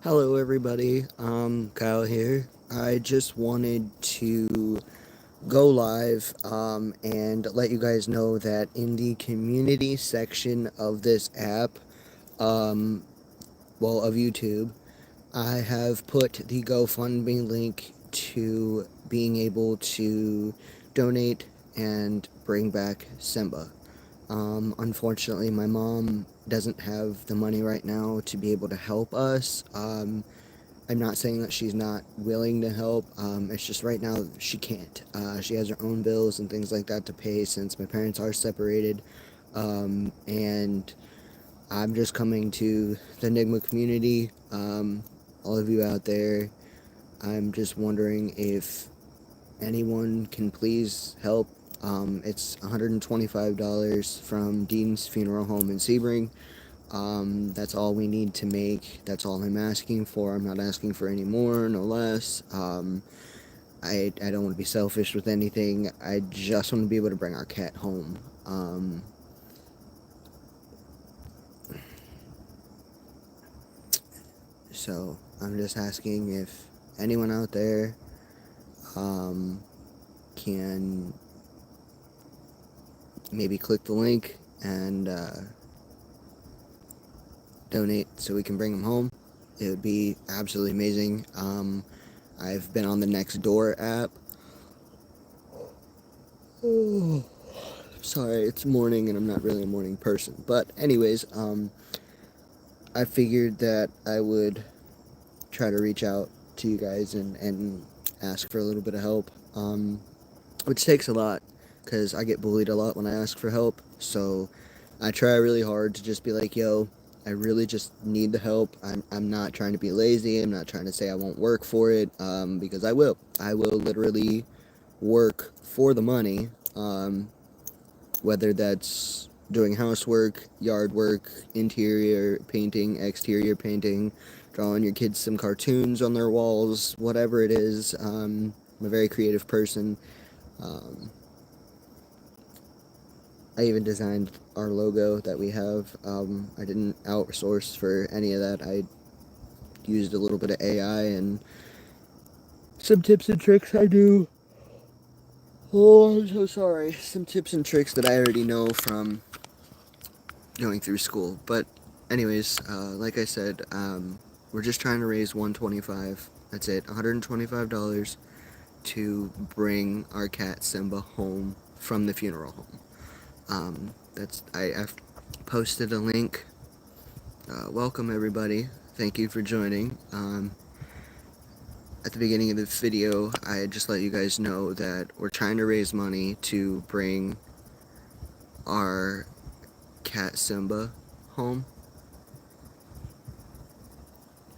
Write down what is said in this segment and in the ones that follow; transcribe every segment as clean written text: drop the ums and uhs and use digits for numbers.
Hello, everybody. Kyle here. I just wanted to go live and let you guys know that in the community section of this app, um, of YouTube, I have put the GoFundMe link to being able to donate and bring back Simba. Unfortunately, my mom doesn't have the money right now to be able to help us. I'm not saying that she's not willing to help. It's just right now she can't. She has her own bills and things like that to pay since my parents are separated. And I'm just coming to the Nigma community. All of you out there, I'm just wondering if anyone can please help. It's $125 from Dean's Funeral Home in Sebring. That's all we need to make. That's all I'm asking for. I'm not asking for any more, no less. I don't want to be selfish with anything. I just want to be able to bring our cat home. So I'm just asking if anyone out there can maybe click the link and donate so we can bring him home. It would be absolutely amazing. I've been on the Nextdoor app. Oh, sorry, it's morning and I'm not really a morning person. But anyways, I figured that I would try to reach out to you guys and ask for a little bit of help, which takes a lot because I get bullied a lot when I ask for help. So I try really hard to just be like, yo, I really just need the help. I'm not trying to be lazy. I'm not trying to say I won't work for it, because I will. I will literally work for the money, whether that's doing housework, yard work, interior painting, exterior painting, drawing your kids some cartoons on their walls, whatever it is. I'm a very creative person. Um, I even designed our logo that we have. I didn't outsource for any of that. I used a little bit of AI and some tips and tricks I do. Oh, I'm so sorry. Some tips and tricks that I already know from going through school. But anyways, like I said, we're just trying to raise 125. That's it, $125 to bring our cat Simba home from the funeral home. I've posted a link. Welcome everybody. Thank you for joining. At the beginning of this video, I just let you guys know that we're trying to raise money to bring our cat Simba home.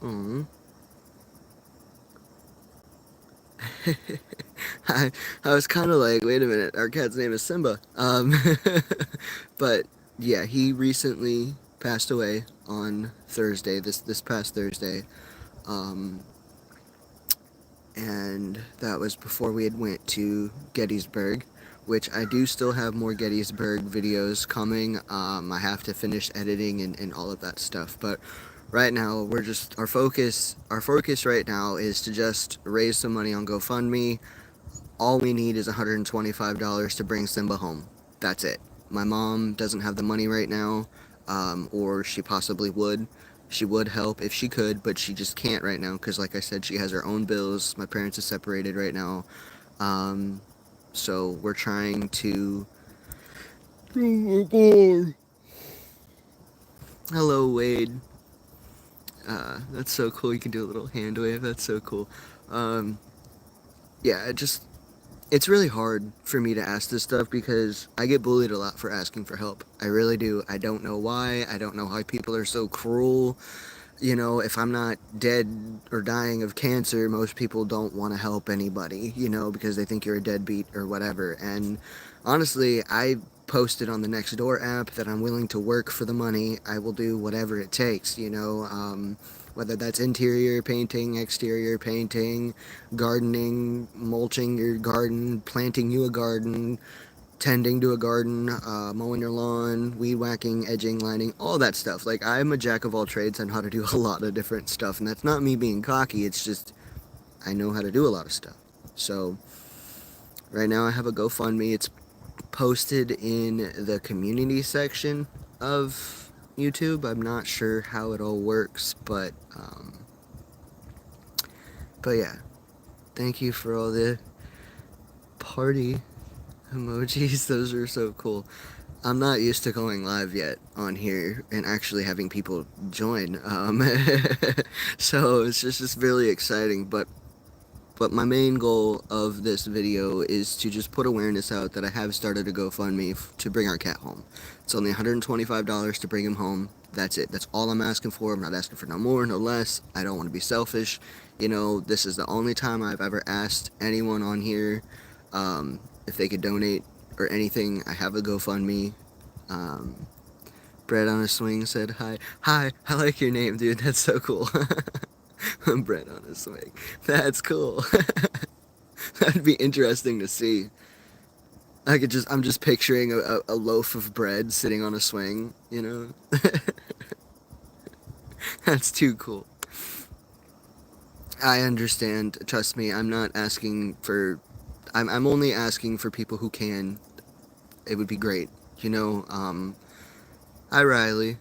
Aww. I, I was kind of like, wait a minute, our cat's name is Simba. But yeah, he recently passed away on Thursday, this past Thursday. Um, and that was before we had went to Gettysburg, which I do still have more Gettysburg videos coming. I have to finish editing and all of that stuff, but right now we're just our focus right now is to just raise some money on GoFundMe. All we need is $125 to bring Simba home. That's it. My mom doesn't have the money right now, or she possibly would. She would help if she could, but she just can't right now because, like I said, she has her own bills. My parents are separated right now. Um, so we're trying to. Oh my God. Hello, Wade. That's so cool. You can do a little hand wave. That's so cool. Um, yeah, it's really hard for me to ask this stuff because I get bullied a lot for asking for help. I really do. I don't know why. I don't know how people are so cruel. You know, if I'm not dead or dying of cancer, most people don't want to help anybody, because they think you're a deadbeat or whatever. And honestly, I posted on the Nextdoor app that I'm willing to work for the money. I will do whatever it takes, whether that's interior painting, exterior painting, gardening, mulching your garden, planting you a garden, tending to a garden, mowing your lawn, weed whacking, edging, lining, all that stuff. Like, I'm a jack of all trades. I know how to do a lot of different stuff, and that's not me being cocky. It's just I know how to do a lot of stuff. So right now I have a GoFundMe. It's posted in the community section of YouTube. I'm not sure how it all works, but yeah. Thank you for all the party emojis. Those are so cool. I'm not used to going live yet on here and actually having people join. So it's just really exciting. But my main goal of this video is to just put awareness out that I have started a GoFundMe to bring our cat home. It's only $125 to bring him home. That's it. That's all I'm asking for. I'm not asking for no more, no less. I don't want to be selfish. You know, this is the only time I've ever asked anyone on here if they could donate or anything. I have a GoFundMe. Bread on a Swing said hi. Hi, I like your name, dude. That's so cool. Bread on a Swing. That's cool. That'd be interesting to see. I'm just picturing a loaf of bread sitting on a swing, you know? That's too cool. I understand. Trust me, I'm not asking for... I'm only asking for people who can. It would be great. You know, hi Riley.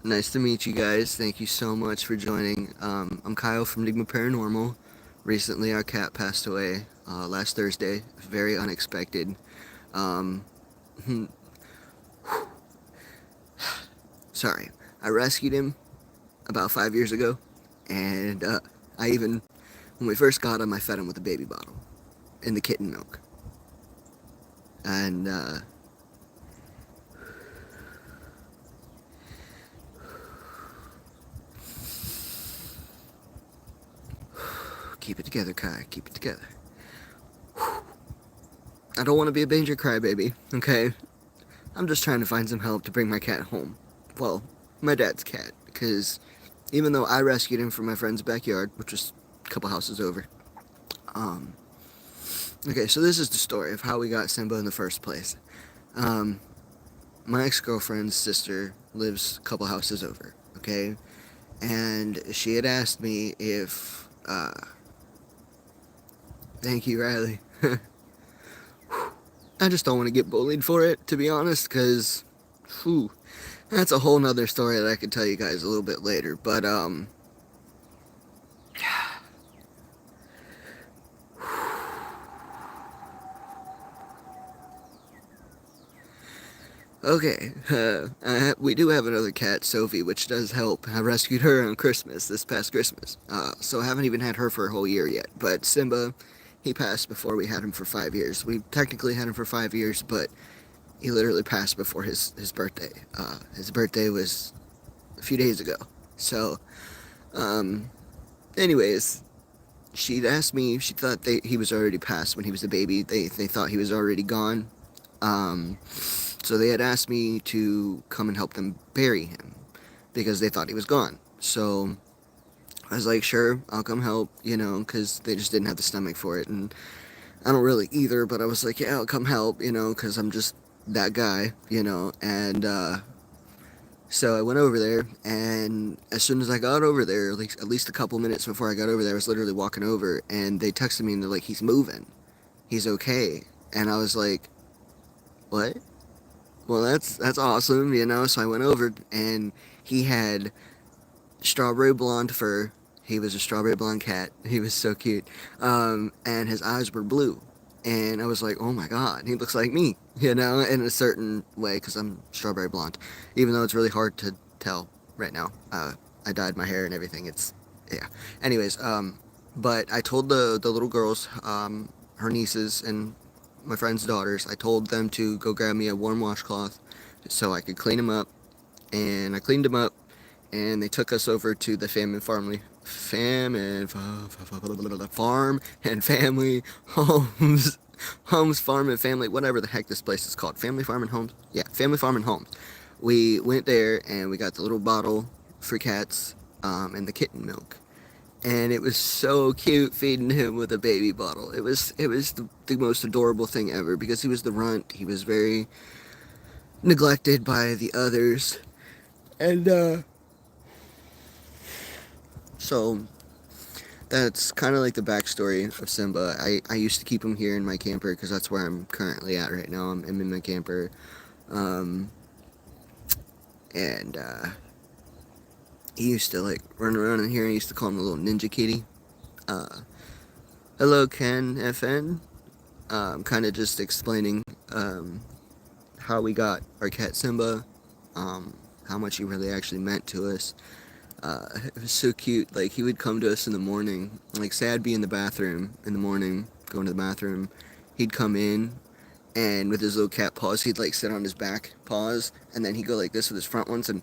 Nice to meet you guys. Thank you so much for joining. I'm Kyle from Nigma Paranormal. Recently our cat passed away last Thursday. Very unexpected. Sorry. I rescued him about 5 years ago, and when we first got him, I fed him with a baby bottle in the kitten milk. And keep it together, Kai. Keep it together. I don't want to be a danger crybaby, okay? I'm just trying to find some help to bring my cat home. Well, my dad's cat, because even though I rescued him from my friend's backyard, which was a couple houses over, okay, so this is the story of how we got Simba in the first place. My ex-girlfriend's sister lives a couple houses over, okay? And she had asked me if, thank you, Riley. I just don't want to get bullied for it, to be honest, because, that's a whole nother story that I could tell you guys a little bit later, but, okay, we do have another cat, Sophie, which does help. I rescued her on Christmas, this past Christmas, so I haven't even had her for a whole year yet, but Simba, he passed before we had him for 5 years. We technically had him for 5 years, but he literally passed before his birthday. His birthday was a few days ago. So, anyways, she'd asked me, she thought he was already passed when he was a baby. They thought he was already gone. So they had asked me to come and help them bury him because they thought he was gone. So I was like, sure, I'll come help, you know, because they just didn't have the stomach for it, and I don't really either, but I was like, yeah, I'll come help, you know, because I'm just that guy, you know, and, so I went over there, and as soon as I got over there, at least a couple minutes before I got over there, I was literally walking over, and they texted me, and they're like, he's moving, he's okay, and I was like, what? Well, that's awesome, you know, so I went over, and he had strawberry blonde fur. He was a strawberry blonde cat. He was so cute. And his eyes were blue. And I was like, oh my god, he looks like me, you know, in a certain way, because I'm strawberry blonde. Even though it's really hard to tell right now. I dyed my hair and everything. Yeah. Anyways, but I told the little girls, her nieces and my friend's daughters, I told them to go grab me a warm washcloth so I could clean him up. And I cleaned him up. And they took us over to the farm and family homes, farm and family, whatever the heck this place is called. Family Farm and Homes? Yeah, Family Farm and Homes. We went there and we got the little bottle for cats, and the kitten milk. and it was so cute feeding him with a baby bottle. It was the most adorable thing ever because he was the runt. He was very neglected by the others, and so that's kind of like the backstory of Simba. I used to keep him here in my camper because that's where I'm currently at right now. I'm in my camper, um, and he used to like run around in here. I used to call him the little ninja kitty. Uh, Hello, Ken FN. Kind of just explaining how we got our cat Simba, how much he really actually meant to us. It was so cute. Like, he would come to us in the morning. Like, say I'd be in the bathroom in the morning, going to the bathroom. He'd come in, and with his little cat paws, he'd like sit on his back paws, and then he'd go like this with his front ones and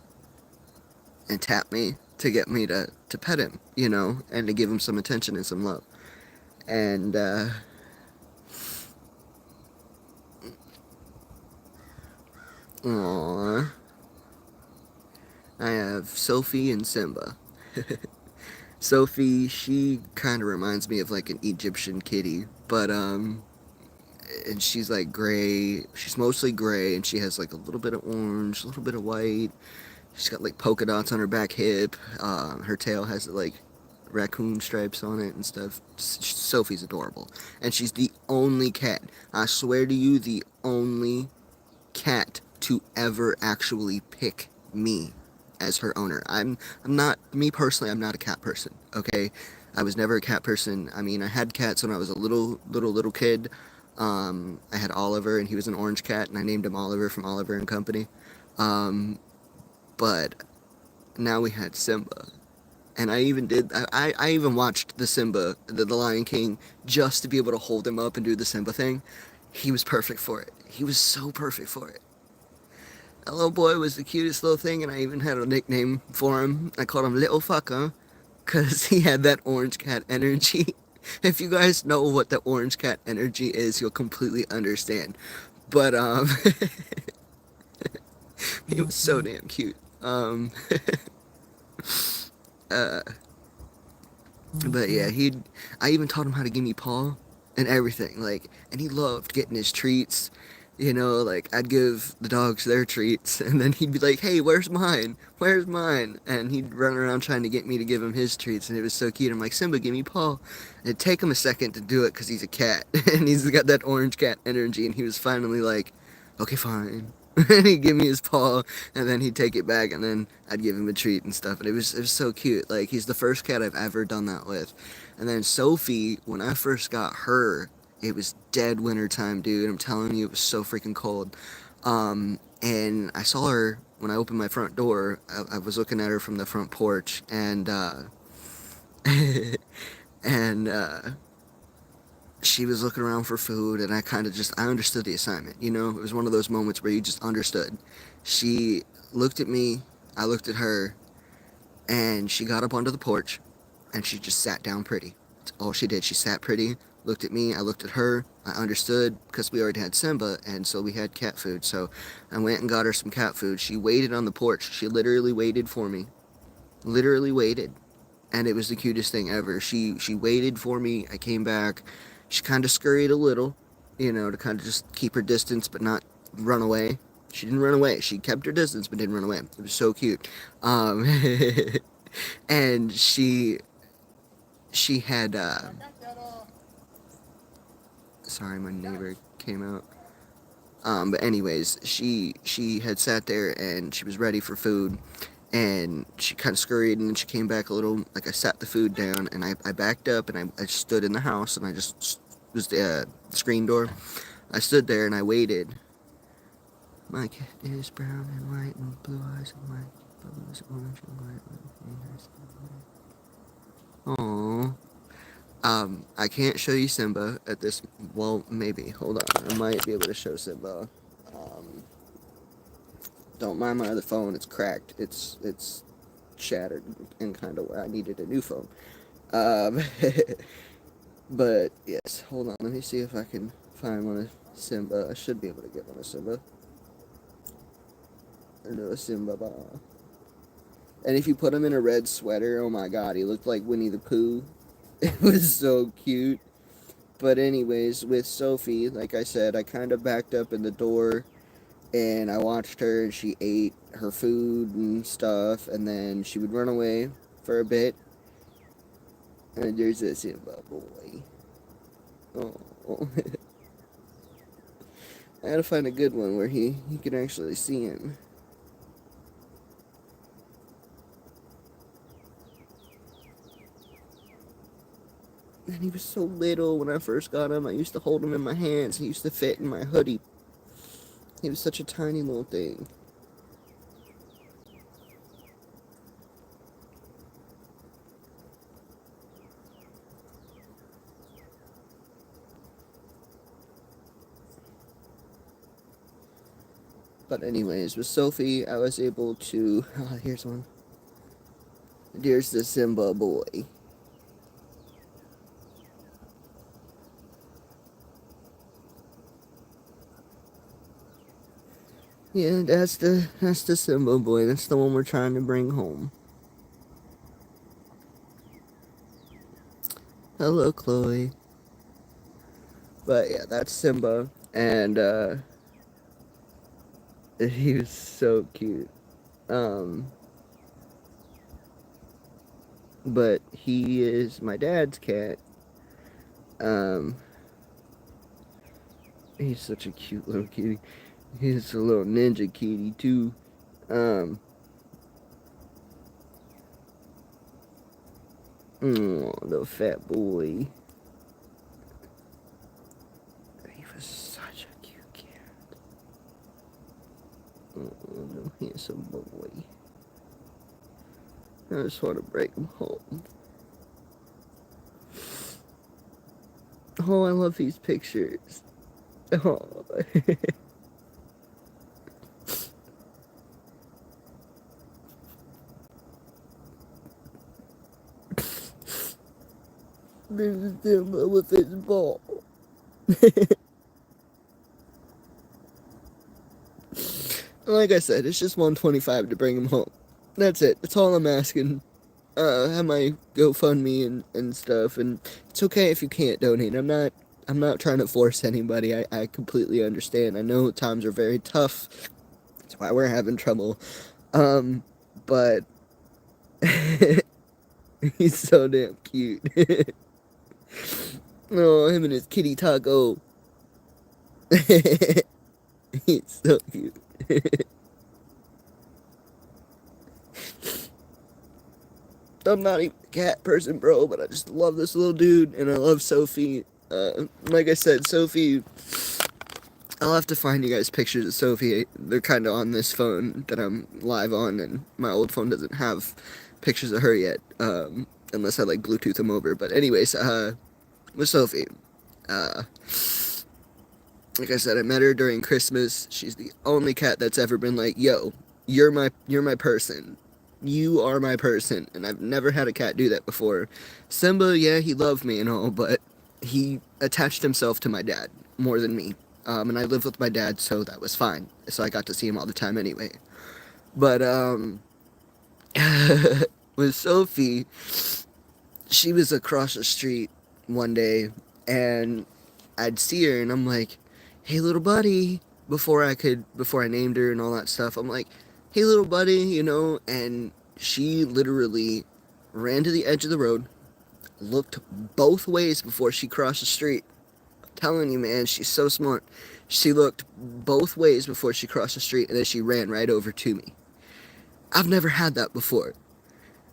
tap me to get me to pet him, and to give him some attention and some love. And aww, I have Sophie and Simba. Sophie, she kind of reminds me of like an Egyptian kitty, but and she's like gray. She's mostly gray, and she has like a little bit of orange, a little bit of white. She's got like polka dots on her back hip. Her tail has like raccoon stripes on it and stuff. Sophie's adorable, and she's the only cat. I swear to you, the only cat to ever actually pick me as her owner. I'm not, me personally, I'm not a cat person, okay? I was never a cat person. I mean, I had cats when I was a little kid. I had Oliver, and he was an orange cat, and I named him Oliver from Oliver and Company. Um, but now we had Simba. And I even watched the Simba, the Lion King, just to be able to hold him up and do the Simba thing. He was perfect for it. He was so perfect for it. That little boy was the cutest little thing, and I even had a nickname for him. I called him Little Fucker, because he had that orange cat energy. If you guys know what the orange cat energy is, you'll completely understand. But, he was so damn cute. Uh, but yeah, I even taught him how to give me paw and everything, like, and he loved getting his treats. Like, I'd give the dogs their treats, and then he'd be like, hey, where's mine? Where's mine? And he'd run around trying to get me to give him his treats, and it was so cute. I'm like, Simba, give me paw. It'd take him a second to do it because he's a cat, and he's got that orange cat energy, and he was finally like, okay, fine. And he'd give me his paw, and then he'd take it back, and then I'd give him a treat and stuff. And it was so cute. Like, he's the first cat I've ever done that with. And then Sophie, when I first got her, it was dead winter time, dude. I'm telling you, it was so freaking cold. And I saw her when I opened my front door. I was looking at her from the front porch, and and she was looking around for food, and I understood the assignment. It was one of those moments where you just understood. She looked at me, I looked at her, and she got up onto the porch, and she just sat down pretty. That's all she did. She sat pretty, looked at me, I looked at her, I understood, because we already had Simba, and so we had cat food. So I went and got her some cat food. She waited on the porch. She literally waited for me. Literally waited. And it was the cutest thing ever. She waited for me. I came back. She kind of scurried a little, to kind of just keep her distance but not run away. She didn't run away. She kept her distance but didn't run away. It was so cute. Um, and she had sorry, my neighbor came out. But anyways, she had sat there and she was ready for food, and she kind of scurried, and then she came back a little. Like, I sat the food down, and I backed up, and I stood in the house, and I just was the screen door. I stood there and I waited. My cat is brown and white and blue eyes and white, bubbles orange and white fingers. Aww. I can't show you Simba at this. Well, maybe. Hold on. I might be able to show Simba. Um, don't mind my other phone. It's cracked. It's shattered and kind of where I needed a new phone. Um, but yes. Hold on. Let me see if I can find one of Simba. I should be able to get one of Simba. A little Simba bar. And if you put him in a red sweater, oh my god, he looked like Winnie the Pooh. It was so cute. But anyways, with Sophie, like I said, I kind of backed up in the door and I watched her and she ate her food and stuff, and then she would run away for a bit. And there's a Simba boy. Oh. I gotta find a good one where he can actually see him. And he was so little when I first got him. I used to hold him in my hands. He used to fit in my hoodie. He was such a tiny little thing. But anyways, with Sophie, I was able to... here's one. There's the Simba boy. Yeah, that's the Simba boy. That's the one we're trying to bring home. Hello, Chloe. But yeah, that's Simba, and he was so cute. But he is my dad's cat. Um, he's such a cute little kitty. He's a little ninja kitty too. Oh, little fat boy. He was such a cute cat. Oh, little handsome boy. I just want to bring him home. Oh, I love these pictures. Oh. This is Simba with his ball. Like I said, it's just $125 to bring him home. That's it. That's all I'm asking. Have my GoFundMe and stuff, and it's okay if you can't donate. I'm not trying to force anybody. I completely understand. I know times are very tough. That's why we're having trouble. But he's so damn cute. Oh, him and his kitty taco. He's so cute. I'm not even a cat person, bro, but I just love this little dude, and I love Sophie. Like I said, Sophie, I'll have to find you guys pictures of Sophie. They're kind of on this phone that I'm live on, and my old phone doesn't have pictures of her yet, unless I, like, Bluetooth them over. But anyways, with Sophie, uh, like I said, I met her during Christmas. She's the only cat that's ever been like, yo, you're my person. You are my person. And I've never had a cat do that before. Simba, yeah, he loved me and all, but he attached himself to my dad more than me. And I lived with my dad, so that was fine. So I got to see him all the time anyway. But, with Sophie, she was across the street one day, and I'd see her, and I'm like, hey, little buddy, before I named her and all that stuff, I'm like, hey, little buddy, and she literally ran to the edge of the road, looked both ways before she crossed the street. I'm telling you, man, she's so smart. She looked both ways before she crossed the street, and then she ran right over to me. I've never had that before.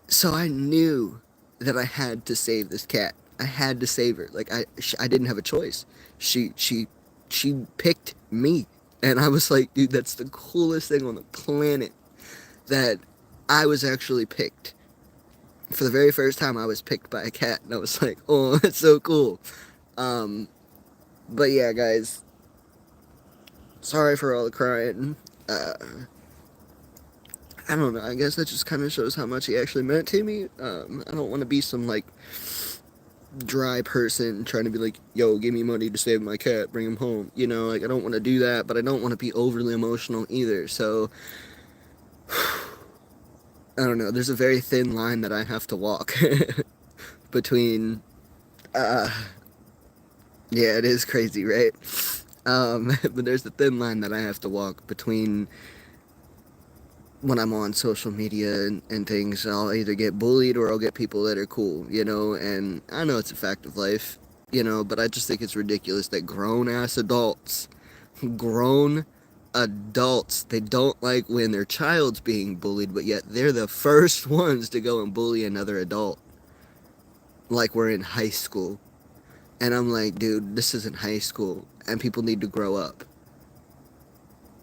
So I knew that I had to save this cat. I had to save her. Like, I didn't have a choice. She picked me. And I was like, dude, that's the coolest thing on the planet, that I was actually picked. For the very first time, I was picked by a cat. And I was like, oh, that's so cool. But yeah, guys, sorry for all the crying. I don't know, I guess that just kind of shows how much he actually meant to me. I don't want to be some, like, dry person trying to be like, yo, give me money to save my cat, bring him home. Like, I don't want to do that, but I don't want to be overly emotional either. So, I don't know. There's a very thin line that I have to walk between. Uh, yeah, it is crazy, right? But there's a thin line that I have to walk between when I'm on social media and things. I'll either get bullied or I'll get people that are cool, and I know it's a fact of life, but I just think it's ridiculous that grown adults, they don't like when their child's being bullied, but yet they're the first ones to go and bully another adult like we're in high school. And I'm like, dude, this isn't high school, and people need to grow up.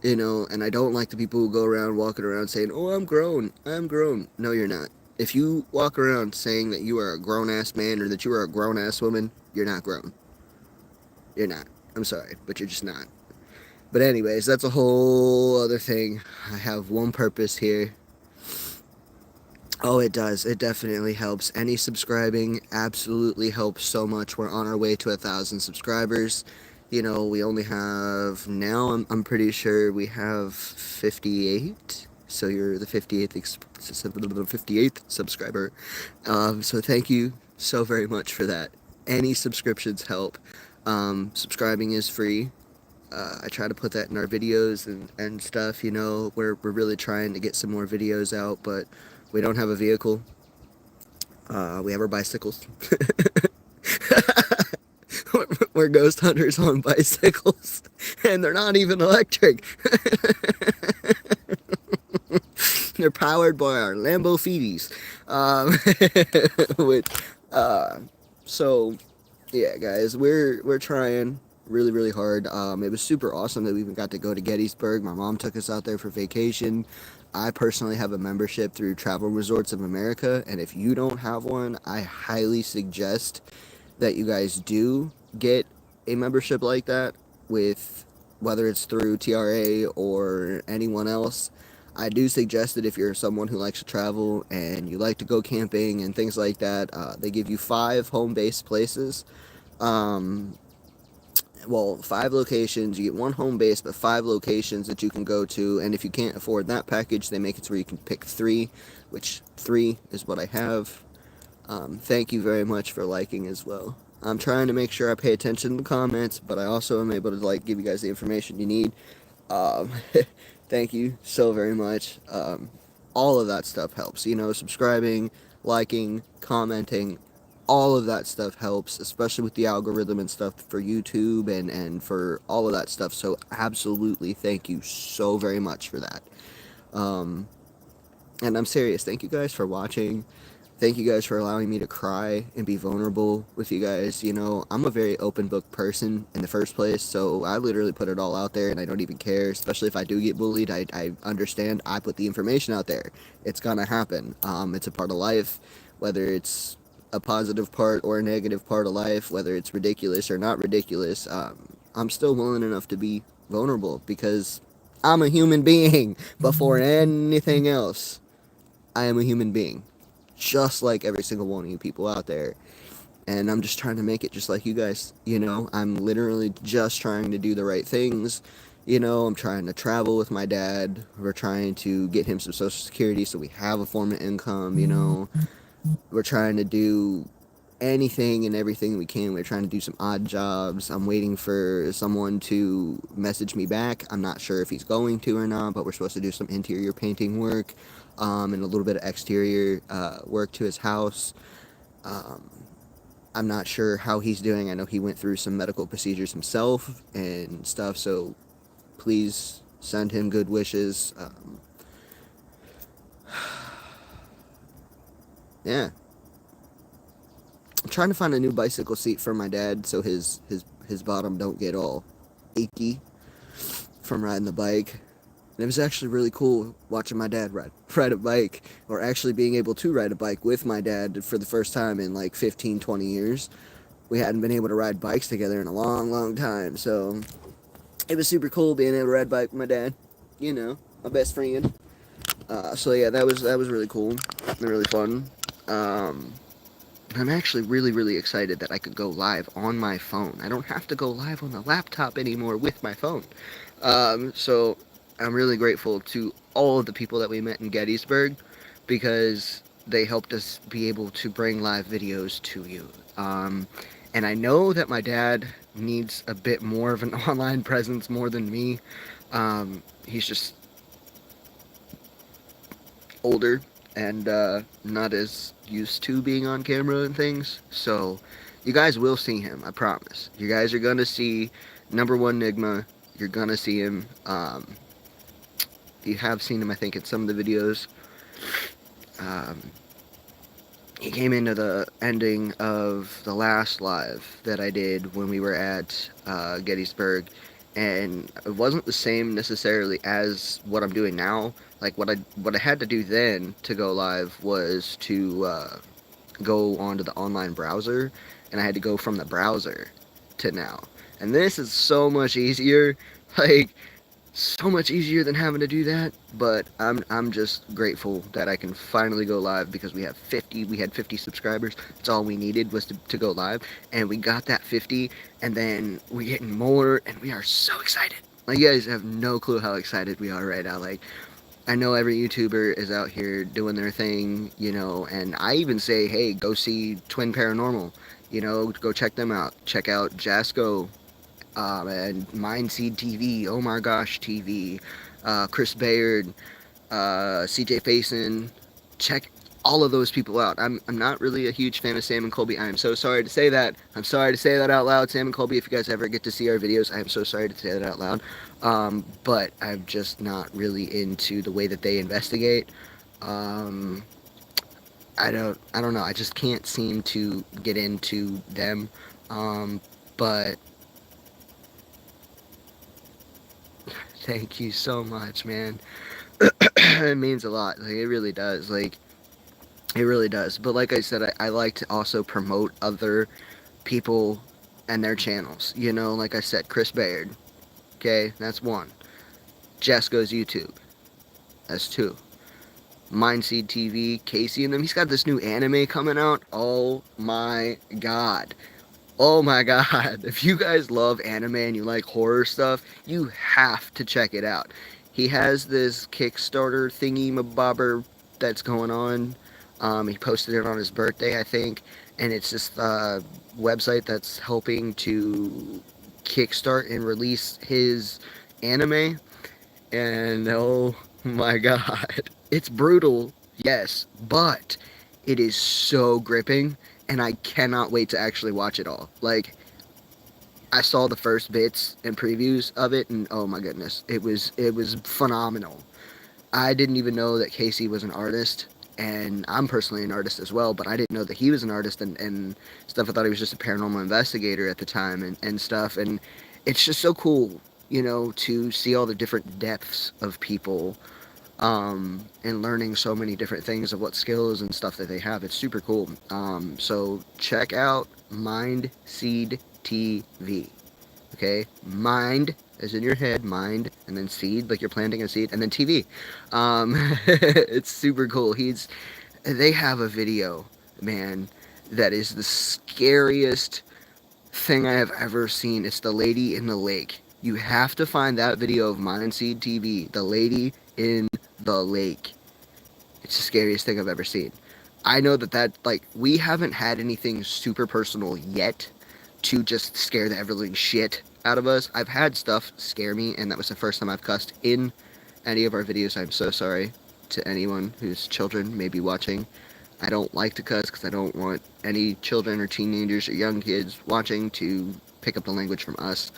And I don't like the people who go around walking around saying, "Oh, I'm grown. I'm grown." No, you're not. If you walk around saying that you are a grown ass man or that you are a grown ass woman, you're not grown. You're not. I'm sorry, but you're just not. But anyways, that's a whole other thing. I have one purpose here. Oh, it does. It definitely helps. Any subscribing absolutely helps so much. We're on our way to 1,000 subscribers. We only have now. I'm pretty sure we have 58. So you're the 58th subscriber. So thank you so very much for that. Any subscriptions help. Subscribing is free. I try to put that in our videos and stuff. We're really trying to get some more videos out, but we don't have a vehicle. We have our bicycles. We're ghost hunters on bicycles, and they're not even electric. They're powered by our Lambo Feeties. Which, uh, so yeah, guys, we're trying really really hard. It was super awesome that we even got to go to Gettysburg. My mom took us out there for vacation. I personally have a membership through Travel Resorts of America, and if you don't have one, I highly suggest that you guys do get a membership like that, with whether it's through TRA or anyone else. I do suggest that if you're someone who likes to travel and you like to go camping and things like that, they give you 5 home-based places. Um, well, 5 locations. You get one home base, but 5 locations that you can go to. And if you can't afford that package, they make it to where you can pick 3, which 3 is what I have. Thank you very much for liking as well. I'm trying to make sure I pay attention to the comments, but I also am able to give you guys the information you need. Um, Thank you so very much. All of that stuff helps. Subscribing, liking, commenting, all of that stuff helps, especially with the algorithm and stuff for YouTube and for all of that stuff. So absolutely, thank you so very much for that. Um, and I'm serious. Thank you guys for watching. Thank you guys for allowing me to cry and be vulnerable with you guys. I'm a very open book person in the first place, so I literally put it all out there and I don't even care, especially if I do get bullied. I understand. I put the information out there. It's gonna happen. It's a part of life, whether it's a positive part or a negative part of life, whether it's ridiculous or not ridiculous. I'm still willing enough to be vulnerable because I'm a human being before anything else. I am a human being, just like every single one of you people out there. And I'm just trying to make it just like you guys. I'm literally just trying to do the right things. I'm trying to travel with my dad. We're trying to get him some Social Security so we have a form of income. We're trying to do anything and everything we can. We're trying to do some odd jobs. I'm waiting for someone to message me back. I'm not sure if he's going to or not, but we're supposed to do some interior painting work, and a little bit of exterior work to his house. Um, I'm not sure how he's doing. I know he went through some medical procedures himself and stuff, so please send him good wishes. Yeah. I'm trying to find a new bicycle seat for my dad so his bottom don't get all achy from riding the bike. And it was actually really cool watching my dad ride a bike, or actually being able to ride a bike with my dad for the first time in like 15, 20 years. We hadn't been able to ride bikes together in a long, long time, so it was super cool being able to ride a bike with my dad. My best friend. So yeah, that was really cool and really fun. I'm actually really, really excited that I could go live on my phone. I don't have to go live on the laptop anymore with my phone. So I'm really grateful to all of the people that we met in Gettysburg. because they helped us be able to bring live videos to you. And I know that my dad needs a bit more of an online presence more than me. He's just older and not as used to being on camera and things. So you guys will see him, I promise. You guys are gonna see number one Nigma. You're gonna see him. You have seen him, I think, in some of the videos. Um, he came into the ending of the last live that I did when we were at Gettysburg, and it wasn't the same necessarily as what I'm doing now. Like what I had to do then to go live was to go onto the online browser, and I had to go from the browser to now. And this is so much easier. Like, so much easier than having to do that, but I'm just grateful that I can finally go live because we had 50 subscribers. That's all we needed was to go live, and we got that 50, and then we're getting more, and we are so excited. Like, you guys have no clue how excited we are right now. Like, I know every YouTuber is out here doing their thing, and I even say, hey, go see Twin Paranormal, go check them out. Check out Jasco, and Mindseed TV, Oh My Gosh TV, Chris Bayard, CJ Faison. Check all of those people out. I'm not really a huge fan of Sam and Colby. I am so sorry to say that. I'm sorry to say that out loud. Sam and Colby, if you guys ever get to see our videos, I am so sorry to say that out loud. But I'm just not really into the way that they investigate. I don't know. I just can't seem to get into them. But thank you so much, man. It means a lot. Like, it really does. Like, it really does. But like I said, I like to also promote other people and their channels. Like I said, Chris Bayard. Okay, that's one. Jesco's YouTube. That's two. Mindseed TV, Casey and them. He's got this new anime coming out. Oh my god. Oh my god. If you guys love anime and you like horror stuff, you have to check it out. He has this Kickstarter thingy mabobber that's going on. He posted it on his birthday, I think, and it's this website that's helping to kickstart and release his anime. And oh my god, it's brutal, yes, but it is so gripping, and I cannot wait to actually watch it all. Like, I saw the first bits and previews of it, and oh my goodness, it was phenomenal. I didn't even know that Casey was an artist, and I'm personally an artist as well, but I didn't know that he was an artist and stuff. I thought he was just a paranormal investigator at the time and stuff, and it's just so cool, to see all the different depths of people, and learning so many different things of what skills and stuff that they have. It's super cool. So check out Mindseed TV. Okay, mind as in your head, mind, and then seed, like you're planting a seed, and then TV. It's super cool. They have a video, man, that is the scariest thing I have ever seen. It's the lady in the lake. You have to find that video of Mindseed TV, the lady in the lake. It's the scariest thing I've ever seen. I know like, we haven't had anything super personal yet to just scare the ever-living shit out of us. I've had stuff scare me, and that was the first time I've cussed in any of our videos. I'm so sorry to anyone whose children may be watching. I don't like to cuss because I don't want any children or teenagers or young kids watching to pick up the language from us,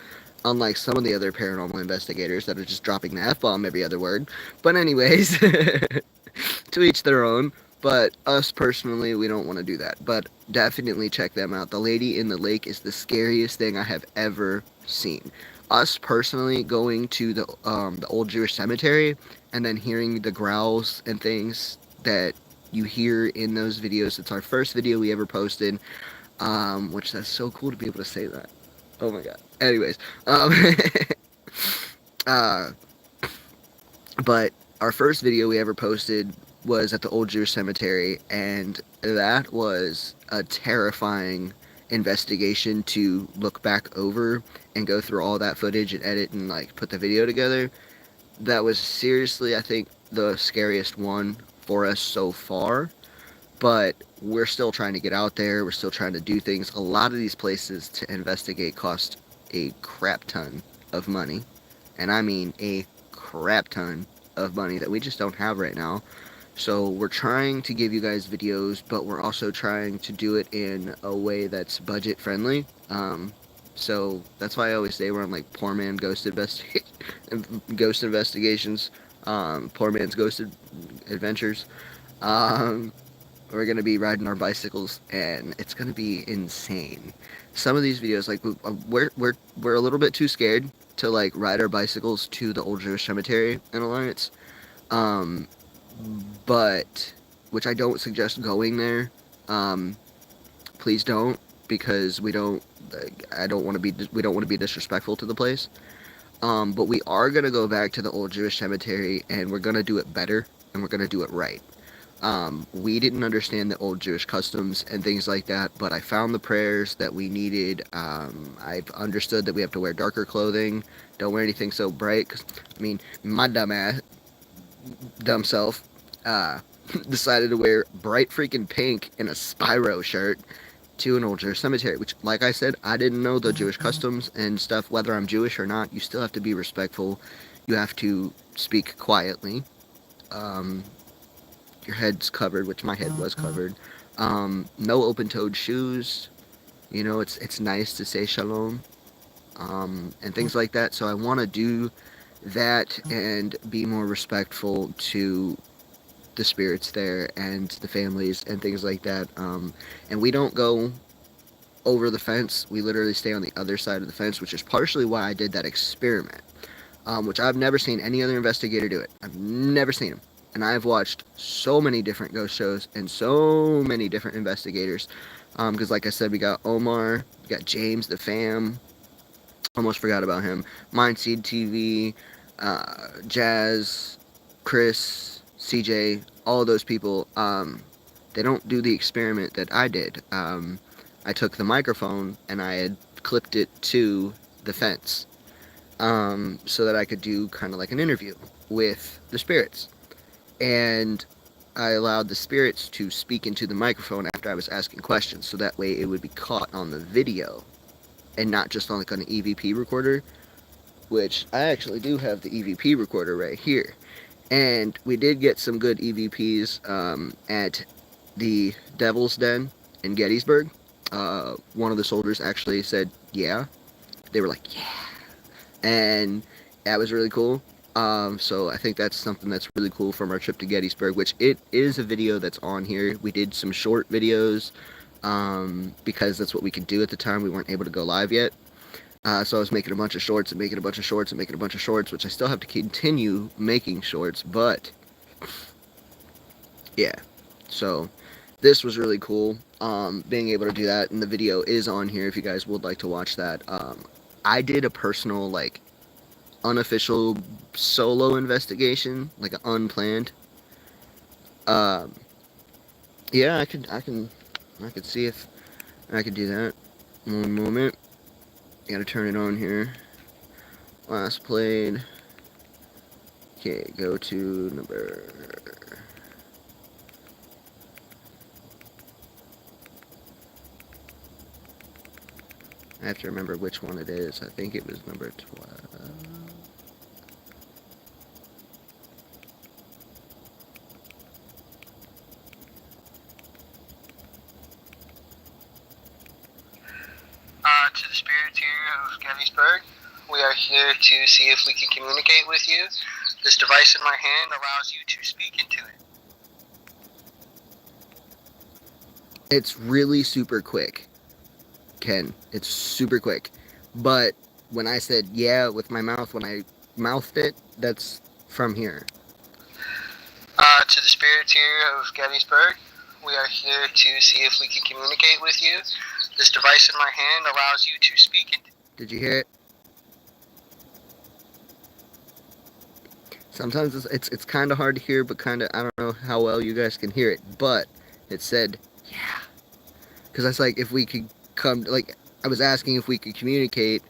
unlike some of the other paranormal investigators that are just dropping the F-bomb every other word. But anyways, to each their own. But us personally, we don't want to do that. But definitely check them out. The lady in the lake is the scariest thing I have ever seen. Us personally going to the old Jewish cemetery and then hearing the growls and things that you hear in those videos. It's our first video we ever posted, which that's so cool to be able to say that. Oh my god. Anyways, but our first video we ever posted was at the old Jewish cemetery, and that was a terrifying investigation to look back over and go through all that footage and edit and like put the video together. That was seriously, I think, the scariest one for us so far, but we're still trying to get out there. We're still trying to do things. A lot of these places to investigate cost a crap ton of money, and I mean a crap ton of money that we just don't have right now. So we're trying to give you guys videos, but we're also trying to do it in a way that's budget friendly. So that's why I always say we're on like poor man ghost investigations, poor man's ghost adventures. Um, we're gonna be riding our bicycles, and it's gonna be insane. Some of these videos, like we're a little bit too scared to like ride our bicycles to the old Jewish cemetery in Alliance. Um, but which I don't suggest going there. Um, please don't, because we don't. I don't want to be. We don't want to be disrespectful to the place. But we are gonna go back to the old Jewish cemetery, and we're gonna do it better, and we're gonna do it right. We didn't understand the old Jewish customs and things like that, but I found the prayers that we needed. I've understood that we have to wear darker clothing. Don't wear anything so bright, because I mean, my dumb self, uh, decided to wear bright freaking pink in a Spyro shirt to an old Jewish cemetery, which, like I said, I didn't know the Jewish customs and stuff. Whether I'm Jewish or not, you still have to be respectful. You have to speak quietly. Um, your head's covered, which my head was covered. No open-toed shoes. You know, it's nice to say shalom, and things like that. So I want to do that and be more respectful to the spirits there and the families and things like that. And we don't go over the fence. We literally stay on the other side of the fence, which is partially why I did that experiment, which I've never seen any other investigator do it. I've never seen them. And I've watched so many different ghost shows and so many different investigators. Because, like I said, we got Omar, we got James, the fam. Almost forgot about him. Mindseed TV, Jazz, Chris, CJ, all of those people. They don't do the experiment that I did. I took the microphone and I had clipped it to the fence, so that I could do kind of like an interview with the spirits. And I allowed the spirits to speak into the microphone after I was asking questions, so that way it would be caught on the video and not just on like an EVP recorder, which I actually do have the EVP recorder right here. And we did get some good EVPs at the Devil's Den in Gettysburg. One of the soldiers actually said, yeah. They were like, yeah. And that was really cool. So I think that's something that's really cool from our trip to Gettysburg, which it is a video that's on here. We did some short videos, because that's what we could do at the time. We weren't able to go live yet. So I was making a bunch of shorts and making a bunch of shorts and making a bunch of shorts, which I still have to continue making shorts, but yeah. So this was really cool, being able to do that, and the video is on here if you guys would like to watch that. I did a personal, like, unofficial solo investigation, like an unplanned. Yeah, I could see if I could do that. One moment. Gotta turn it on here. Last played. Okay, go to number. I have to remember which one it is. I think it was number 12. To the spirits here of Gettysburg, we are here to see if we can communicate with you. This device in my hand allows you to speak into it. It's really super quick, Ken. It's super quick. But when I said yeah with my mouth, when I mouthed it, that's from here. To the spirits here of Gettysburg, we are here to see if we can communicate with you. This device in my hand allows you to speak into. Did you hear it? Sometimes it's kind of hard to hear, but kind of, I don't know how well you guys can hear it, but it said yeah. Because that's like, if we could come, like, I was asking if we could communicate,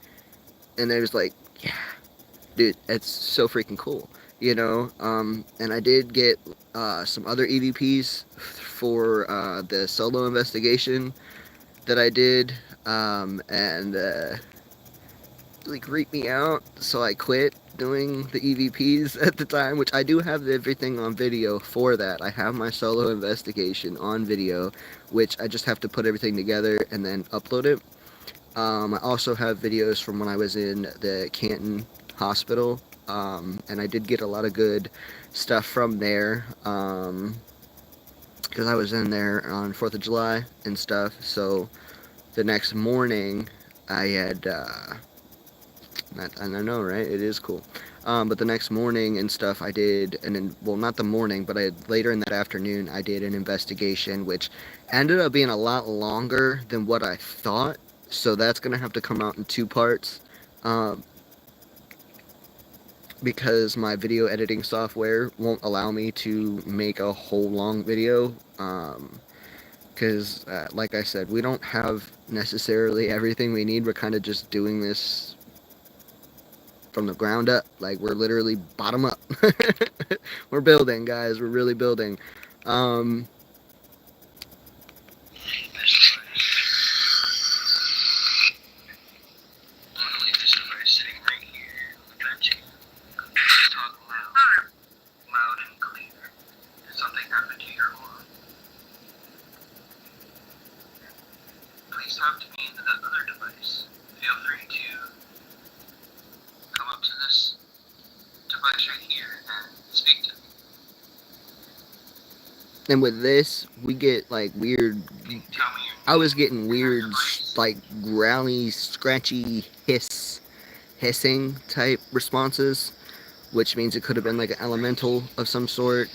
and they was like, yeah. Dude, it's so freaking cool. And I did get some other EVPs for the solo investigation that I did, and really creeped me out, so I quit doing the EVPs at the time, which I do have everything on video for that. I have my solo investigation on video, which I just have to put everything together and then upload it. I also have videos from when I was in the Canton Hospital, and I did get a lot of good stuff from there, because I was in there on 4th of July and stuff. So the next morning, I had, I know, right? It is cool. But the next morning and stuff, I did, well, not the morning, but later in that afternoon, I did an investigation, which ended up being a lot longer than what I thought. So that's going to have to come out in two parts, um, because my video editing software won't allow me to make a whole long video. Because, like I said, we don't have necessarily everything we need. We're kind of just doing this from the ground up. Like, we're literally bottom up. We're building, guys. We're really building. Um, Talk to me into that other device. Feel free to come up to this device right here and speak to me. and with this, we get like weird. I was getting weird, like growly, scratchy hissing type responses, which means it could have been like an elemental of some sort.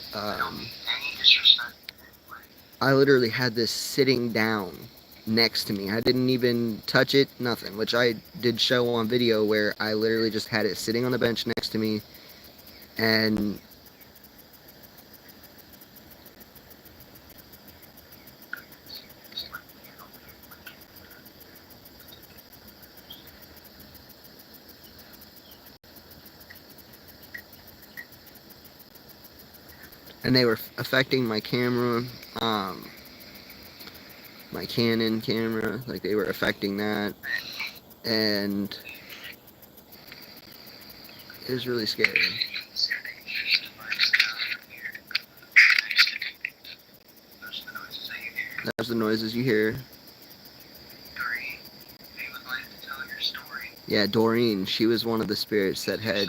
I literally had this sitting down next to me. I didn't even touch it, nothing, which I did show on video where I literally just had it sitting on the bench next to me, and they were affecting my camera, my Canon camera, like they were affecting that, and it was really scary. That's the noises you hear. Yeah, Doreen, she was one of the spirits that had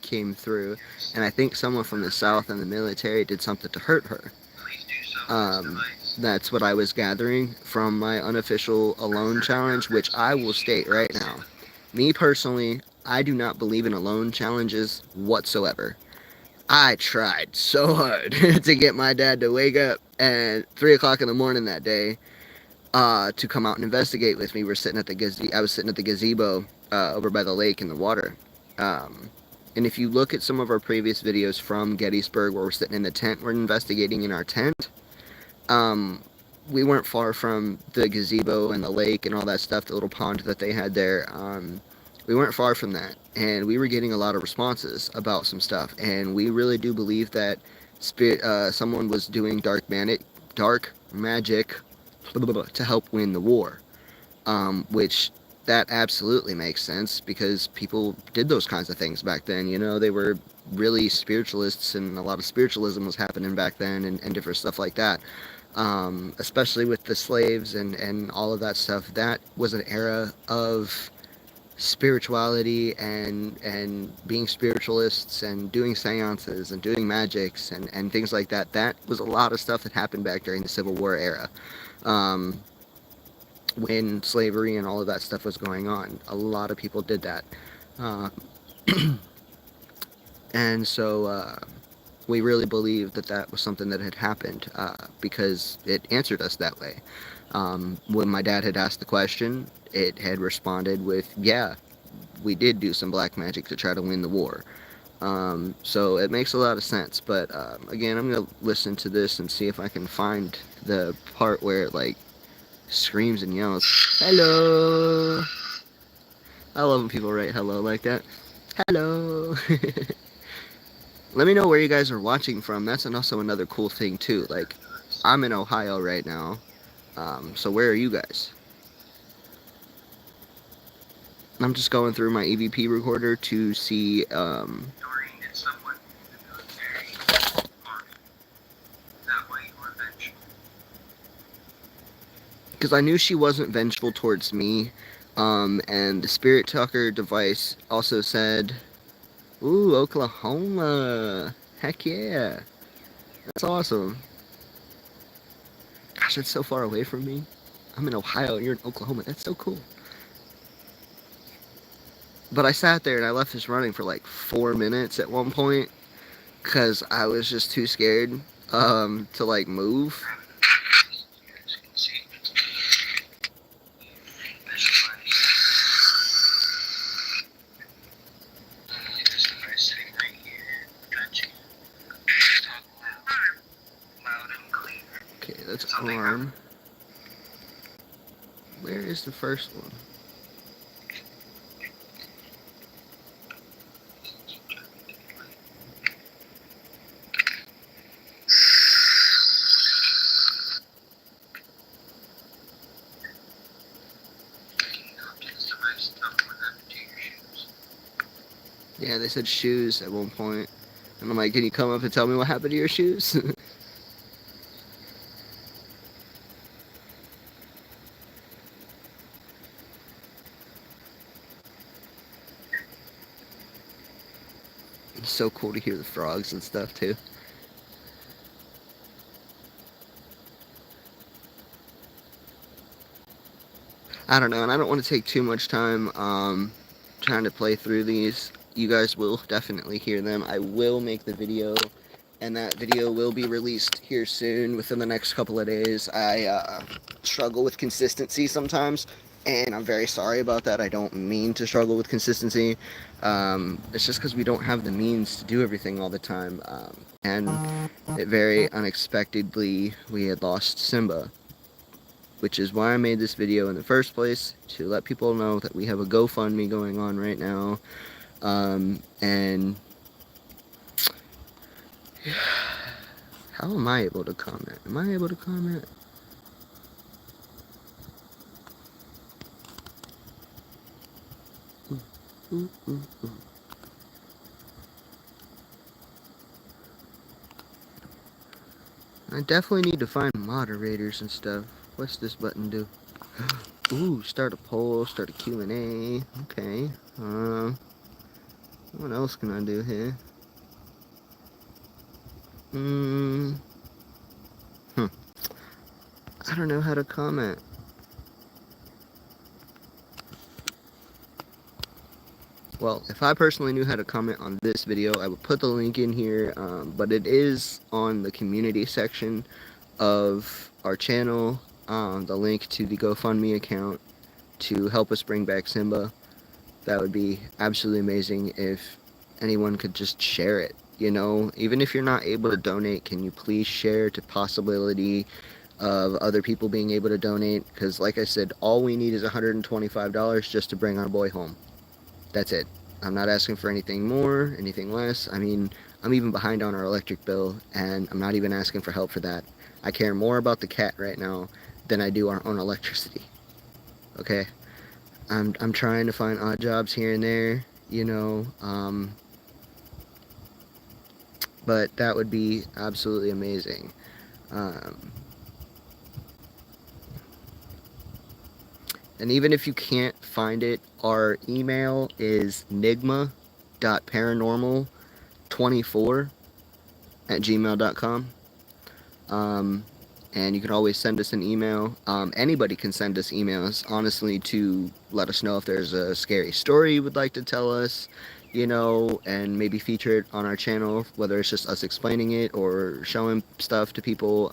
came through, and I think someone from the South and the military did something to hurt her. That's what I was gathering from my unofficial alone challenge, which I will state right now. Me personally, I do not believe in alone challenges whatsoever. I tried so hard to get my dad to wake up at 3 o'clock in the morning that day, to come out and investigate with me. I was sitting at the gazebo over by the lake in the water. And if you look at some of our previous videos from Gettysburg, where we're sitting in the tent, we're investigating in our tent. We weren't far from the gazebo and the lake and all that stuff, the little pond that they had there. We weren't far from that, and we were getting a lot of responses about some stuff. And we really do believe that someone was doing dark magic to help win the war, which that absolutely makes sense, because people did those kinds of things back then. They were really spiritualists, and a lot of spiritualism was happening back then, and different stuff like that. Especially with the slaves and all of that stuff. That was an era of spirituality and being spiritualists and doing seances and doing magics and things like that. That was a lot of stuff that happened back during the Civil War era. When slavery and all of that stuff was going on, a lot of people did that. And so we really believed that was something that had happened, because it answered us that way. When my dad had asked the question, it had responded with, yeah, we did do some black magic to try to win the war. So it makes a lot of sense. But again, I'm going to listen to this and see if I can find the part where it like screams and yells, hello. I love when people write hello like that. Hello. Let me know where you guys are watching from. That's also another cool thing too. Like, I'm in Ohio right now. So where are you guys? I'm just going through my EVP recorder to see. Doreen did someone in the military harm you? Is that why you were vengeful? Because I knew she wasn't vengeful towards me. And the Spirit Talker device also said, "Ooh, Oklahoma! Heck yeah! That's awesome." Gosh, that's so far away from me. I'm in Ohio and you're in Oklahoma. That's so cool. But I sat there and I left this running for like 4 minutes at one point because I was just too scared to like move. You guys can see visualize this device sitting right here. Touching it. Talk loud and clear. Okay, that's Something arm. Where is the first one? Yeah, they said shoes at one point. And I'm like, can you come up and tell me what happened to your shoes? It's so cool to hear the frogs and stuff too. I don't know, and I don't want to take too much time trying to play through these. You guys will definitely hear them. I will make the video, and that video will be released here soon within the next couple of days. I struggle with consistency sometimes, and I'm very sorry about that. I don't mean to struggle with consistency. It's just because we don't have the means to do everything all the time. And it very unexpectedly, we had lost Simba, which is why I made this video in the first place, to let people know that we have a GoFundMe going on right now. And how am I able to comment? Am I able to comment? Ooh, ooh, ooh, ooh. I definitely need to find moderators and stuff. What's this button do? Ooh, start a poll, start a Q&A. Okay. What else can I do here? I don't know how to comment. Well, if I personally knew how to comment on this video, I would put the link in here, but it is on the community section of our channel, the link to the GoFundMe account to help us bring back Simba. That would be absolutely amazing if anyone could just share it. You know, even if you're not able to donate, can you please share to possibility of other people being able to donate? Because like I said, all we need is $125 just to bring our boy home. That's it. I'm not asking for anything more, anything less. I mean, I'm even behind on our electric bill, and I'm not even asking for help for that. I care more about the cat right now than I do our own electricity. Okay? I'm trying to find odd jobs here and there, you know, but that would be absolutely amazing. And even if you can't find it, our email is nigma.paranormal24@gmail.com. And you can always send us an email. Anybody can send us emails, honestly, to let us know if there's a scary story you would like to tell us, you know, and maybe feature it on our channel, whether it's just us explaining it or showing stuff to people.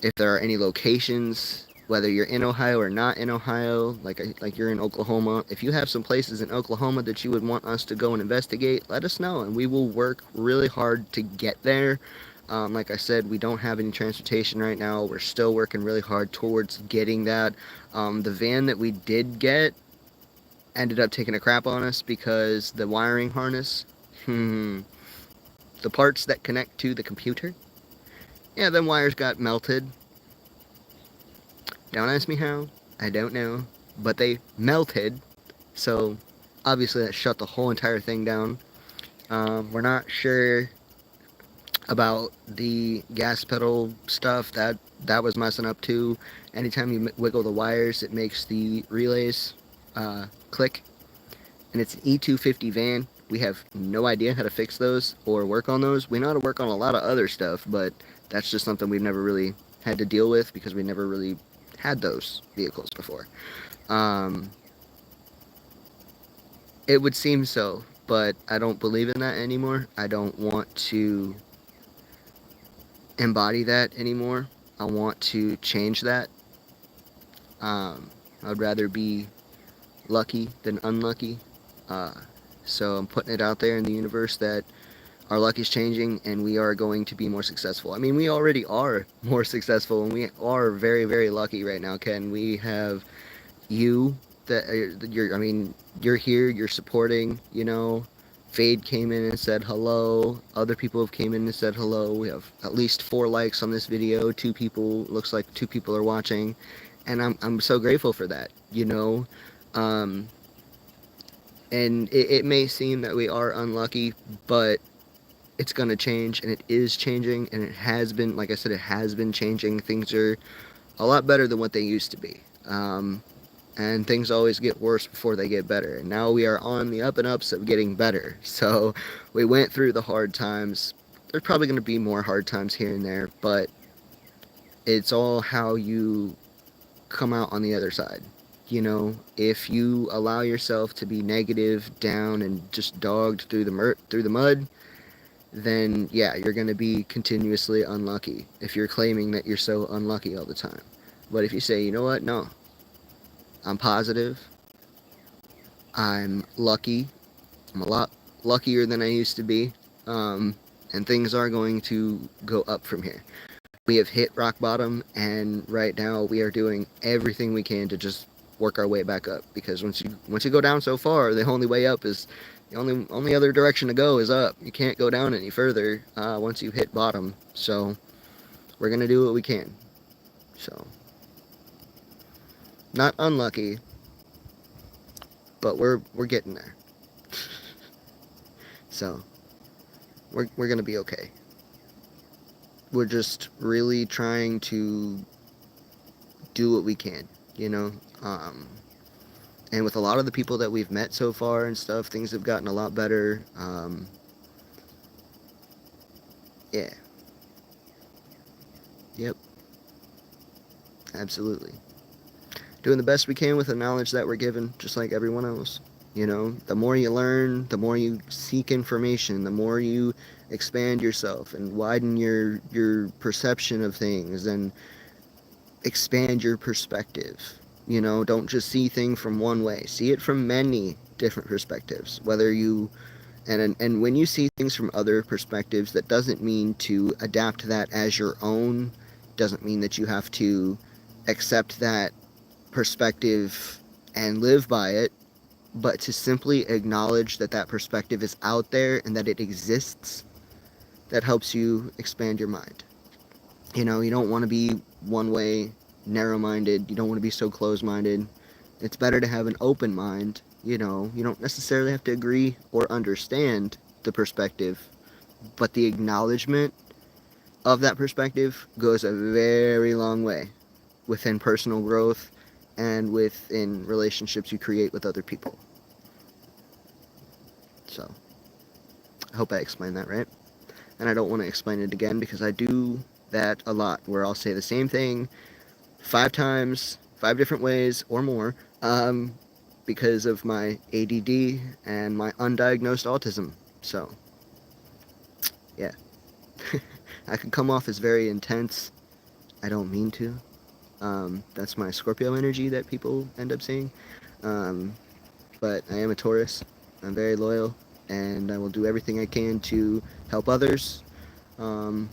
If there are any locations, whether you're in Ohio or not in Ohio, like you're in Oklahoma, if you have some places in Oklahoma that you would want us to go and investigate, let us know, and we will work really hard to get there. Like I said, we don't have any transportation right now. We're still working really hard towards getting that. The van that we did get ended up taking a crap on us because the wiring harness, the parts that connect to the computer, yeah, them wires got melted. Don't ask me how. I don't know. But they melted. So obviously that shut the whole entire thing down. We're not sure about the gas pedal stuff. That was messing up too. Anytime you wiggle the wires, it makes the relays click. And it's an E250 van. We have no idea how to fix those or work on those. We know how to work on a lot of other stuff, but that's just something we've never really had to deal with because we never really had those vehicles before. Um, it would seem so, but I don't believe in that anymore. I don't want to embody that anymore. I want to change that. I'd rather be lucky than unlucky. Uh, so I'm putting it out there in the universe that our luck is changing and we are going to be more successful. I mean, we already are more successful and we are very, very lucky right now, Ken. We have you that you're, I mean, you're here, you're supporting, you know. Fade came in and said hello. Other people have came in and said hello. We have at least 4 likes on this video. 2 people, looks like 2 people are watching. And I'm so grateful for that, you know. Um, and it may seem that we are unlucky, but it's going to change, and it is changing, and it has been, like I said, it has been changing. Things are a lot better than what they used to be. And things always get worse before they get better. And now we are on the up and ups of getting better. So we went through the hard times. There's probably going to be more hard times here and there, but it's all how you come out on the other side. You know, if you allow yourself to be negative, down, and just dogged through the mud, then yeah, you're going to be continuously unlucky if you're claiming that you're so unlucky all the time. But if you say, you know what, no, I'm positive, I'm lucky, I'm a lot luckier than I used to be, and things are going to go up from here. We have hit rock bottom, and right now we are doing everything we can to just work our way back up, because once you go down so far, the only way up is the only other direction to go is up. You can't go down any further once you hit bottom. So we're gonna do what we can. So not unlucky, but we're getting there. So we're gonna be okay. We're just really trying to do what we can, you know. And with a lot of the people that we've met so far and stuff, things have gotten a lot better. Yeah. Yep. Absolutely. Doing the best we can with the knowledge that we're given, just like everyone else. You know, the more you learn, the more you seek information, the more you expand yourself and widen your perception of things and expand your perspective. You know, don't just see things from one way. See it from many different perspectives. Whether you and when you see things from other perspectives, that doesn't mean to adapt that as your own. Doesn't mean that you have to accept that perspective and live by it, but to simply acknowledge that that perspective is out there and that it exists. That helps you expand your mind. You know, you don't want to be one way, narrow minded. You don't want to be so close minded. It's better to have an open mind. You know, you don't necessarily have to agree or understand the perspective, but the acknowledgement of that perspective goes a very long way within personal growth and within relationships you create with other people. So, I hope I explained that right. And I don't want to explain it again because I do that a lot, where I'll say the same thing 5 times, 5 different ways or more, because of my ADD and my undiagnosed autism. So, yeah. I can come off as very intense. I don't mean to. That's my Scorpio energy that people end up seeing. Um, but I am a Taurus. I'm very loyal, and I will do everything I can to help others, um,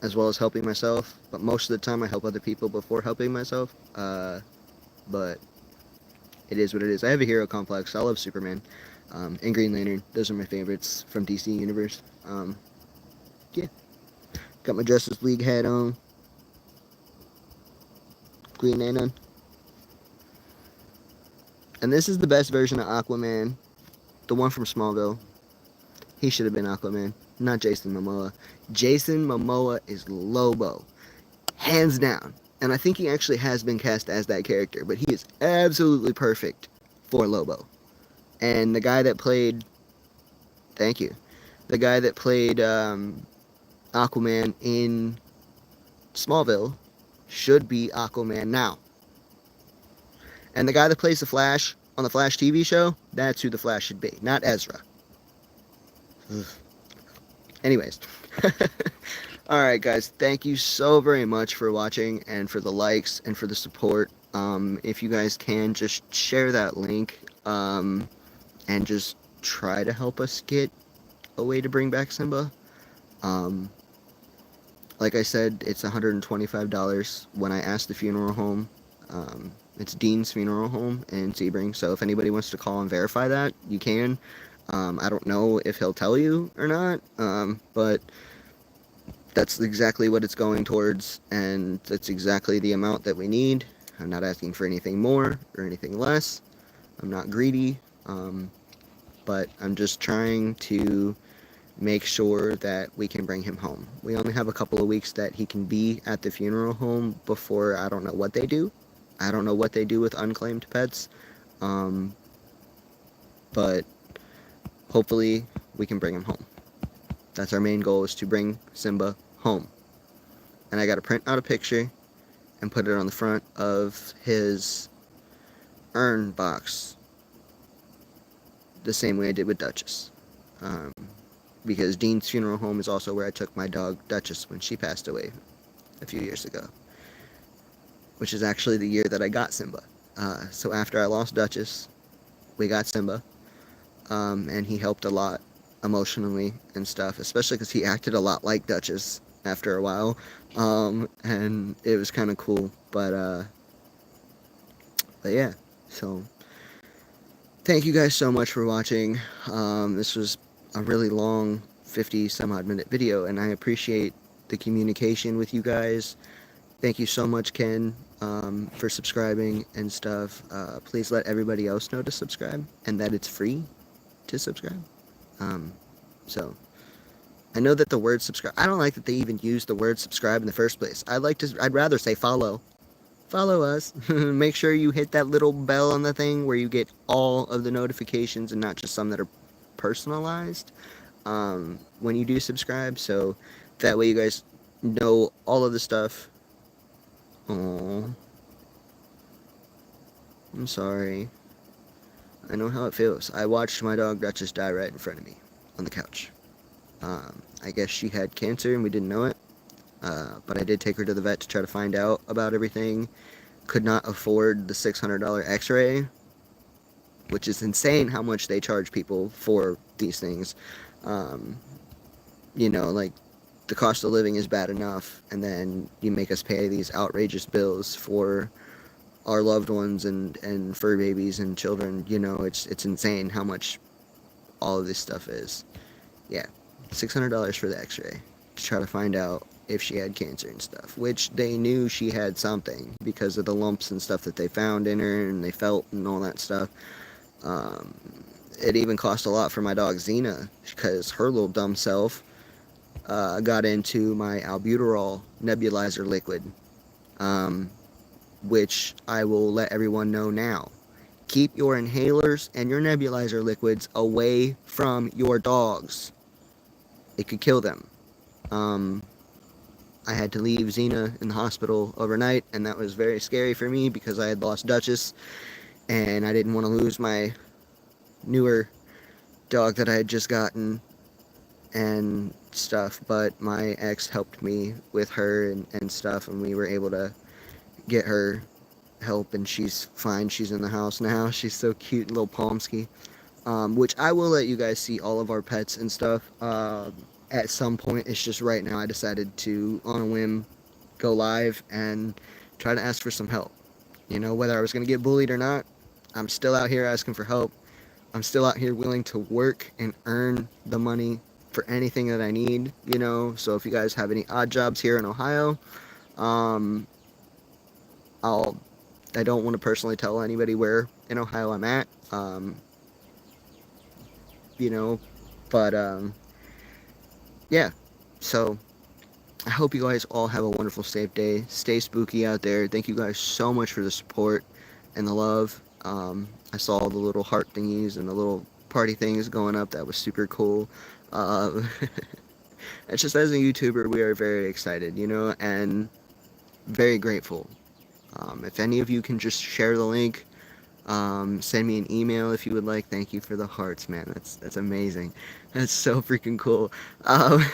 as well as helping myself. But most of the time, I help other people before helping myself. But it is what it is. I have a hero complex. I love Superman and Green Lantern. Those are my favorites from DC Universe. Got my Justice League hat on. Green Lantern. And this is the best version of Aquaman. The one from Smallville. He should have been Aquaman, not Jason Momoa. Jason Momoa is Lobo. Hands down. And I think he actually has been cast as that character, but he is absolutely perfect for Lobo. And the guy that played, thank you, the guy that played Aquaman in Smallville should be Aquaman now. And the guy that plays the Flash on the Flash TV show, that's who the Flash should be, not Ezra. Ugh. Anyways. Alright guys, thank you so very much for watching and for the likes and for the support. If you guys can, just share that link and just try to help us get a way to bring back Simba. Like I said, it's $125 when I asked the funeral home. It's Dean's Funeral Home in Sebring, so if anybody wants to call and verify that, you can. I don't know if he'll tell you or not, but that's exactly what it's going towards, and that's exactly the amount that we need. I'm not asking for anything more or anything less. I'm not greedy, but I'm just trying to make sure that we can bring him home. We only have a couple of weeks that he can be at the funeral home before I don't know what they do. I don't know what they do with unclaimed pets, but hopefully we can bring him home. That's our main goal, is to bring Simba home. And I got to print out a picture and put it on the front of his urn box, the same way I did with Duchess. Because Dean's Funeral Home is also where I took my dog Duchess when she passed away a few years ago, which is actually the year that I got Simba. So after I lost Duchess, we got Simba, and he helped a lot emotionally and stuff, especially because he acted a lot like Duchess after a while, and it was kind of cool. But yeah, so thank you guys so much for watching. This was a really long 50 some odd minute video, and I appreciate the communication with you guys. Thank you so much, Ken, for subscribing and stuff. Please let everybody else know to subscribe and that it's free to subscribe. So I know that the word subscribe, I don't like that they even use the word subscribe in the first place. I'd rather say follow. Follow us. Make sure you hit that little bell on the thing where you get all of the notifications and not just some that are personalized when you do subscribe, so that way you guys know all of the stuff. Oh, I'm sorry. I know how it feels. I watched my dog Duchess die right in front of me on the couch. I guess she had cancer and we didn't know it, but I did take her to the vet to try to find out about everything. Could not afford the $600 x-ray, which is insane how much they charge people for these things. You know, like, the cost of living is bad enough, and then you make us pay these outrageous bills for our loved ones and fur babies and children. You know, it's insane how much all of this stuff is. Yeah, $600 for the x-ray to try to find out if she had cancer and stuff, which they knew she had something because of the lumps and stuff that they found in her and they felt and all that stuff. It even cost a lot for my dog Xena, because her little dumb self got into my albuterol nebulizer liquid, which I will let everyone know now. Keep your inhalers and your nebulizer liquids away from your dogs. It could kill them. I had to leave Xena in the hospital overnight, and that was very scary for me because I had lost Duchess, and I didn't want to lose my newer dog that I had just gotten and stuff, but my ex helped me with her and stuff, and we were able to get her help, and she's fine. She's in the house now. She's so cute, little Pomsky. Which I will let you guys see all of our pets and stuff at some point. It's just right now I decided to, on a whim, go live and try to ask for some help. You know, whether I was going to get bullied or not, I'm still out here asking for help. I'm still out here willing to work and earn the money for anything that I need, you know. So if you guys have any odd jobs here in Ohio, um, I'll I don't want to personally tell anybody where in Ohio I'm at, you know, but yeah. So I hope you guys all have a wonderful, safe day. Stay spooky out there. Thank you guys so much for the support and the love. I saw all the little heart thingies and the little party things going up. That was super cool. Uh, it's just as a YouTuber, we are very excited, you know, and very grateful. If any of you can just share the link, send me an email if you would like. Thank you for the hearts, man. That's amazing. That's so freaking cool. Um,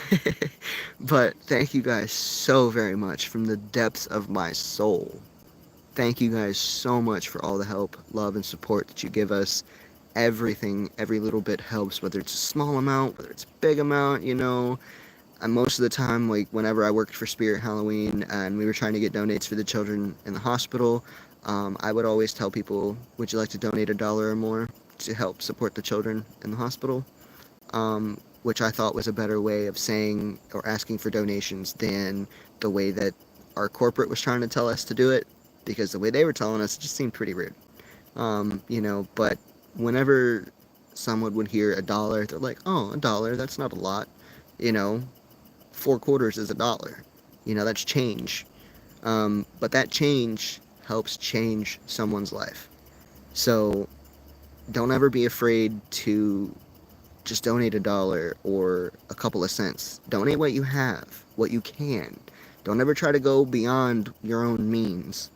but thank you guys so very much from the depths of my soul. Thank you guys so much for all the help, love, and support that you give us. Everything, every little bit helps, whether it's a small amount, whether it's a big amount, you know. And most of the time, like whenever I worked for Spirit Halloween and we were trying to get donates for the children in the hospital, I would always tell people, would you like to donate $1 or more to help support the children in the hospital? Which I thought was a better way of saying or asking for donations than the way that our corporate was trying to tell us to do it, because the way they were telling us, it just seemed pretty rude. You know, but whenever someone would hear $1, they're like, oh, $1, that's not a lot. You know, 4 quarters is $1. You know, that's change. But that change helps change someone's life. So don't ever be afraid to just donate $1 or a couple of cents. Donate what you have, what you can. Don't ever try to go beyond your own means.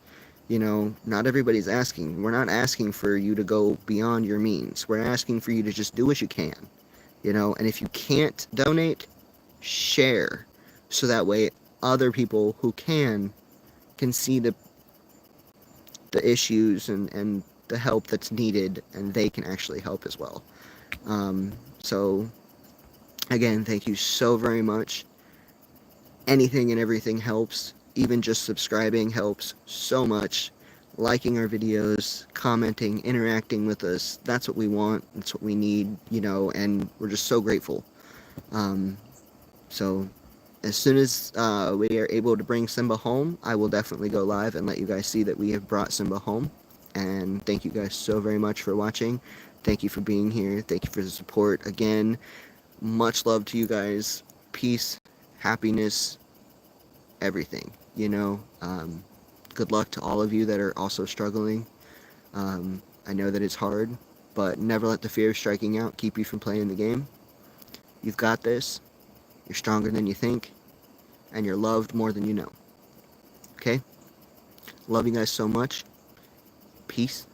You know, not everybody's asking. We're not asking for you to go beyond your means. We're asking for you to just do what you can. You know, and if you can't donate, share. So that way other people who can see the issues and the help that's needed, and they can actually help as well. So again, thank you so very much. Anything and everything helps. Even just subscribing helps so much. Liking our videos, commenting, interacting with us. That's what we want. That's what we need, you know, and we're just so grateful. So as soon as we are able to bring Simba home, I will definitely go live and let you guys see that we have brought Simba home. And thank you guys so very much for watching. Thank you for being here. Thank you for the support. Again, much love to you guys. Peace, happiness, everything. You know, good luck to all of you that are also struggling. I know that it's hard, but never let the fear of striking out keep you from playing the game. You've got this. You're stronger than you think, and you're loved more than you know. Okay? Love you guys so much. Peace.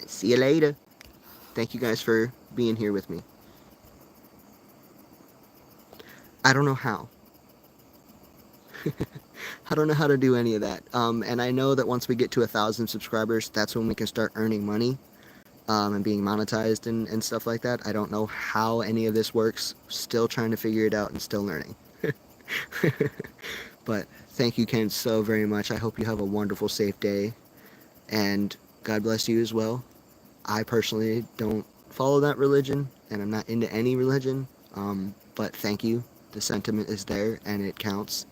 And see you later. Thank you guys for being here with me. I don't know how. I don't know how to do any of that. And I know that once we get to 1,000 subscribers, that's when we can start earning money, and being monetized and stuff like that. I don't know how any of this works. Still trying to figure it out and still learning. But thank you, Ken, so very much. I hope you have a wonderful, safe day. And God bless you as well. I personally don't follow that religion, and I'm not into any religion. But thank you. The sentiment is there, and it counts.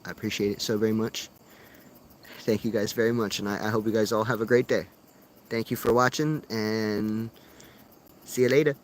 I appreciate it so very much. Thank you guys very much, and I hope you guys all have a great day. Thank you for watching, and see you later.